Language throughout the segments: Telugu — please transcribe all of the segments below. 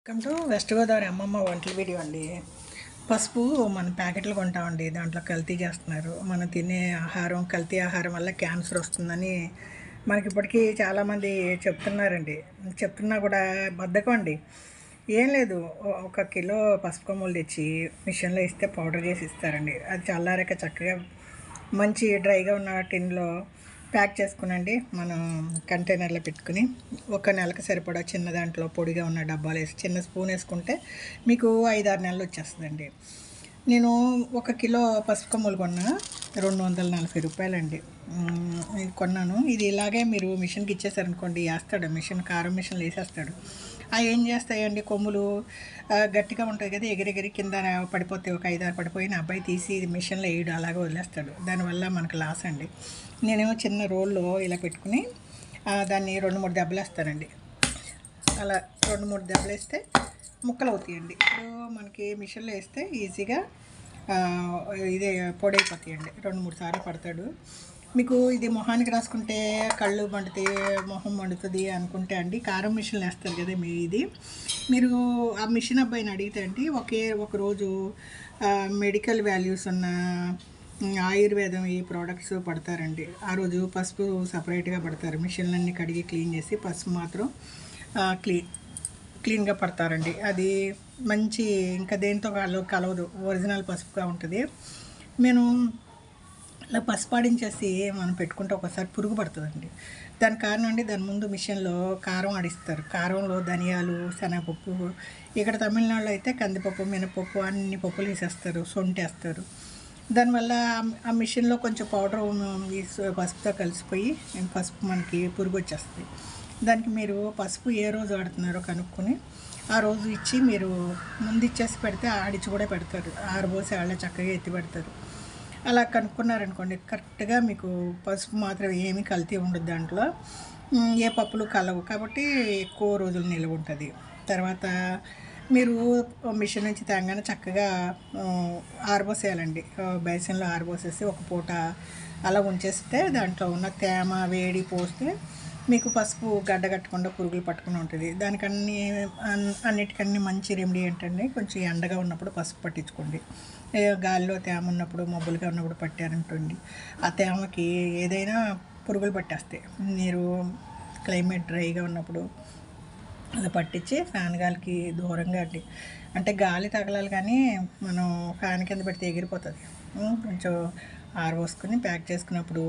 వెల్కమ్ టు వెస్ట్ గోదావరి అమ్మమ్మ వంటల వీడియో అండి. పసుపు మన ప్యాకెట్లు కొంటామండి, దాంట్లో కల్తీ చేస్తున్నారు. మనం తినే ఆహారం కల్తీ ఆహారం వల్ల క్యాన్సర్ వస్తుందని మనకి ఇప్పటికీ చాలామంది చెప్తున్నారండి. చెప్తున్నా కూడా బద్ధకం అండి. ఏం లేదు, 1 కిలో పసుపు కొమ్ములు తెచ్చి మిషన్లో ఇస్తే పౌడర్ చేసి ఇస్తారండి. అది చల్లారాక చక్కగా మంచి డ్రైగా ఉన్న టిన్లో ప్యాక్ చేసుకునండి, మనం కంటైనర్లో పెట్టుకుని 1 నెలకు సరిపడా చిన్న దాంట్లో పొడిగా ఉన్న డబ్బాలు వేసి చిన్న స్పూన్ వేసుకుంటే మీకు 5-6 నెలలు వచ్చేస్తుందండి. నేను 1 కిలో పసుపు కొమ్ములు కొన్నా, 240 రూపాయలండి కొన్నాను. ఇది ఇలాగే మీరు మిషన్కి ఇచ్చేసారనుకోండి, వేస్తాడు మిషన్, కారం మిషన్లు వేసేస్తాడు. అవి ఏం చేస్తాయండి, కొమ్ములు గట్టిగా ఉంటుంది కదా, ఎగిరెగిరి కింద పడిపోతాయి. ఒక 5-6 పడిపోయిన అబ్బాయి తీసి మిషన్లో వేయడం అలాగే వదిలేస్తాడు. దానివల్ల మనకు లాస్ అండి. నేనేమో చిన్న రోల్లో ఇలా పెట్టుకుని దాన్ని 2-3 దెబ్బలు వేస్తానండి. అలా 2-3 దెబ్బలు వేస్తే ముక్కలు అవుతాయండి. ఇప్పుడు మనకి మిషన్లో వేస్తే ఈజీగా ఇదే పొడి అయిపోతాయండి. 2-3 సార్లు పడతాడు. మీకు ఇది మొహానికి రాసుకుంటే కళ్ళు మండుతాయి, మొహం మండుతుంది అనుకుంటే అండి, కారం మిషన్లు వేస్తారు కదా మీరు ఆ మిషన్ అబ్బాయిని అడిగితే అండి, ఒకరోజు మెడికల్ వాల్యూస్ ఉన్న ఆయుర్వేదం ఈ ప్రోడక్ట్స్ పడతారండి. ఆ రోజు పసుపు సపరేట్గా పడతారు. మిషన్లన్నీ కడిగి క్లీన్ చేసి పసుపు మాత్రం క్లీన్గా పడతారండి. అది మంచి, ఇంకా దేంతో కలవదు, ఒరిజినల్ పసుపుగా ఉంటుంది. నేను ఇలా పసుపు ఆడించేసి మనం పెట్టుకుంటే ఒకసారి పురుగు పడుతుందండి. దాని కారణం అండి, దాని ముందు మిషన్లో కారం ఆడిస్తారు. కారంలో ధనియాలు, శనగపప్పు, ఇక్కడ తమిళనాడులో అయితే కందిపప్పు, మినపప్పు అన్ని పప్పులు వేసేస్తారు, సొంటి వేస్తారు. దానివల్ల ఆ మిషన్లో కొంచెం పౌడర్ పసుపుతో కలిసిపోయి పసుపు మనకి పురుగు వచ్చేస్తుంది. దానికి మీరు పసుపు ఏ రోజు ఆడుతున్నారో కనుక్కొని ఆ రోజు ఇచ్చి, మీరు ముందు ఇచ్చేసి పెడితే ఆడిచి కూడా పెడతారు, ఆరబోసి వాళ్ళే చక్కగా ఎత్తి పెడతారు. అలా కనుక్కున్నారనుకోండి, కరెక్ట్గా మీకు పసుపు మాత్రం ఏమీ కల్తీ ఉండదు, దాంట్లో ఏ పప్పులు కలవు, కాబట్టి ఎక్కువ రోజులు నిల్వ ఉంటుంది. తర్వాత మీరు మిషన్ నుంచి తేగానే చక్కగా ఆరబోసేయాలండి. బేసన్లో ఆరబోసేసి ఒక పూట అలా ఉంచేస్తే దాంట్లో ఉన్న తేమ వేడి పోస్తే మీకు పసుపు గడ్డగట్టకుండా పురుగులు పట్టుకుని ఉంటుంది. అన్నిటికన్నీ మంచి రెమెడీ ఏంటంటే, కొంచెం ఎండగా ఉన్నప్పుడు పసుపు పట్టించుకోండి. గాలిలో తేమ ఉన్నప్పుడు, మబ్బులుగా ఉన్నప్పుడు పట్టారంటుంది, ఆ తేమకి ఏదైనా పురుగులు పట్టేస్తాయి. మీరు క్లైమేట్ డ్రైగా ఉన్నప్పుడు అలా పట్టించి ఫ్యాన్ గాలికి దూరంగా అంటే గాలి తగలాలి, కానీ మనం ఫ్యాన్ కింద పెడితే ఎగిరిపోతుంది. కొంచెం ఆరబోసుకొని ప్యాక్ చేసుకున్నప్పుడు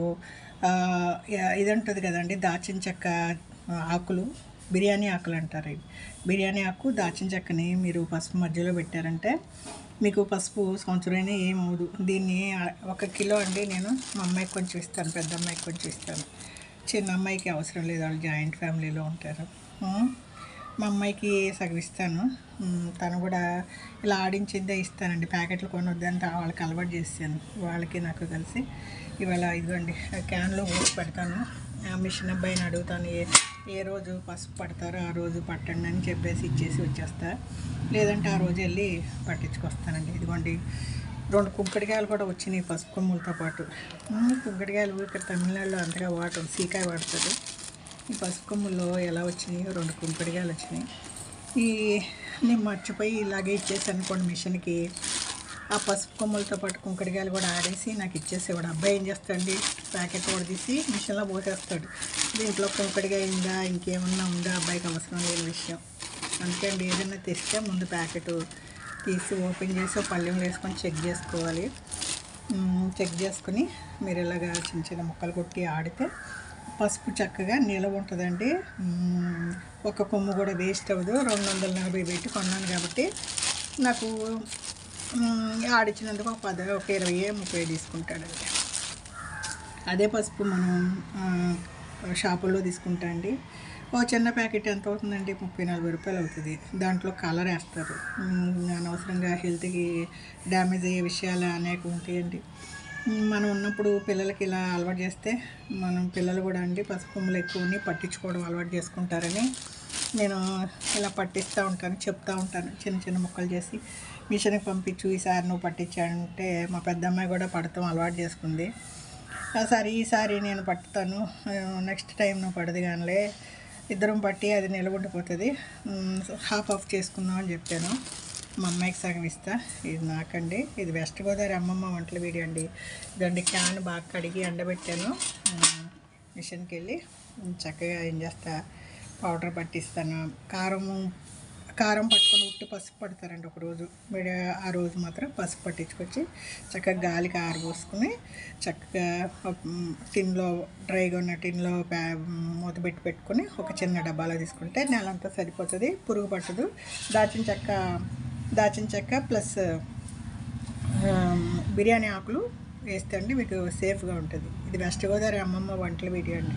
ఇది ఉంటుంది కదండి, దాచిన చెక్క ఆకులు, బిర్యానీ ఆకులు అంటారు. బిర్యానీ ఆకు, దాచిన చెక్కని మీరు పసుపు మధ్యలో పెట్టారంటే మీకు పసుపు సంవత్సరమైనా ఏమవుదు. దీన్ని 1 కిలో అండి నేను మా అమ్మాయికి కొంచెం ఇస్తాను, పెద్ద అమ్మాయికి కొంచెం ఇస్తాను, చిన్న అమ్మాయికి అవసరం లేదు, వాళ్ళు జాయింట్ ఫ్యామిలీలో ఉంటారు. మా అమ్మాయికి సగం ఇస్తాను, తను కూడా ఇలా ఆడించిందే ఇస్తానండి. ప్యాకెట్లు కొనొద్దంటే వాళ్ళకి అలవాటు చేస్తాను, వాళ్ళకి నాకు కలిసి. ఇవాళ ఇదిగోండి క్యాన్లో పోసి పెడతాను. మిషన్ అబ్బాయిని అడుగుతాను, ఏ రోజు పసుపు పడతారో ఆ రోజు పట్టండి అని చెప్పేసి ఇచ్చేసి వచ్చేస్తా, లేదంటే ఆ రోజు వెళ్ళి పట్టించుకొస్తానండి. ఇదిగోండి 2 కుంకుడికాయలు కూడా వచ్చినాయి పసుపు కొమ్ములతో పాటు. కుంకుడికాయలు ఇక్కడ తమిళనాడులో అంతగా వాడటం, సీకాయ వాడతారు. ఈ పసుపు కొమ్ముల్లో ఎలా వచ్చినాయి, 2 కుంకుడికాయలు వచ్చినాయి. నేను మర్చిపోయి ఇలాగే ఇచ్చేసాను అనుకోండి మిషన్కి, ఆ పసుపు కొమ్ములతో పాటు కుంకుడికాయలు కూడా ఆడేసి నాకు ఇచ్చేసేవాడు. అబ్బాయి ఏం చేస్తాడండి, ప్యాకెట్ కూడా తీసి మిషన్లో పోసేస్తాడు. దీంట్లో కుంకుడికాయ ఉందా, ఇంకేమన్నా ఉందా, అబ్బాయికి అవసరం లేని విషయం. అందుకండి ఏదైనా తెస్తే ముందు ప్యాకెట్ తీసి ఓపెన్ చేసి పళ్ళెంలో వేసుకొని చెక్ చేసుకోవాలి. చెక్ చేసుకుని మీరు ఇలాగా చిన్న చిన్న ముక్కలు కొట్టి ఆడితే పసుపు చక్కగా నిలవ ఉంటుందండి. 1 కొమ్ము కూడా వేస్ట్ అవ్వదు. 240 పెట్టి కొన్నాను కాబట్టి నాకు ఆడిచ్చినందుకు ఒక 20-30 తీసుకుంటాడండి. అదే పసుపు మనం షాపుల్లో తీసుకుంటా అండి, చిన్న ప్యాకెట్ ఎంత అవుతుందండి, 30-40 రూపాయలు అవుతుంది. దాంట్లో కలర్ వేస్తారు, అనవసరంగా హెల్త్కి డ్యామేజ్ అయ్యే విషయాలు అనేక ఉంటాయండి. మనం ఉన్నప్పుడు పిల్లలకి ఇలా అలవాటు చేస్తే మనం పిల్లలు కూడా అండి పసుపు కొమ్ములు ఎక్కువని పట్టించుకోవడం అలవాటు చేసుకుంటారని నేను ఇలా పట్టిస్తూ ఉంటాను, చెప్తూ ఉంటాను. చిన్న చిన్న ముక్కలు చేసి మిషన్కి పంపించు, ఈసారి నువ్వు పట్టించాడంటే మా పెద్ద అమ్మాయి కూడా పడతాం అలవాటు చేసుకుంది. ఈసారి నేను పట్టుతాను, నెక్స్ట్ టైం నువ్వు పడదు కానిలే ఇద్దరం పట్టి అది నిలబడిపోతుంది. హాఫ్ చేసుకుందాం అని చెప్పాను. మా అమ్మాయికి సగం ఇస్తా. ఇది నాకండి. ఇది వెస్ట్ గోదావరి అమ్మమ్మ వంటల వీడియో అండి. ఇదండి క్యాన్ బాగా కడిగి ఎండబెట్టాను. మిషన్కి వెళ్ళి చక్కగా ఏం చేస్తా, పౌడర్ పట్టిస్తాను. కారం పట్టుకొని ఉట్టి పసుపు పడతారండి ఒకరోజు. ఆ రోజు మాత్రం పసుపు పట్టించుకొచ్చి చక్కగా గాలికి ఆరబోసుకుని చక్కగా టిన్లో, డ్రైగా ఉన్న టిన్లో మూత పెట్టుకొని ఒక చిన్న డబ్బాలో తీసుకుంటే నెలంతా సరిపోతుంది, పురుగు పట్టదు. దాచిన చెక్క ప్లస్ బిర్యానీ ఆకులు వేస్తే అండి మీకు సేఫ్గా ఉంటుంది. ఇది వెస్ట్ గోదావరి అమ్మమ్మ వంటల వీడియో అండి.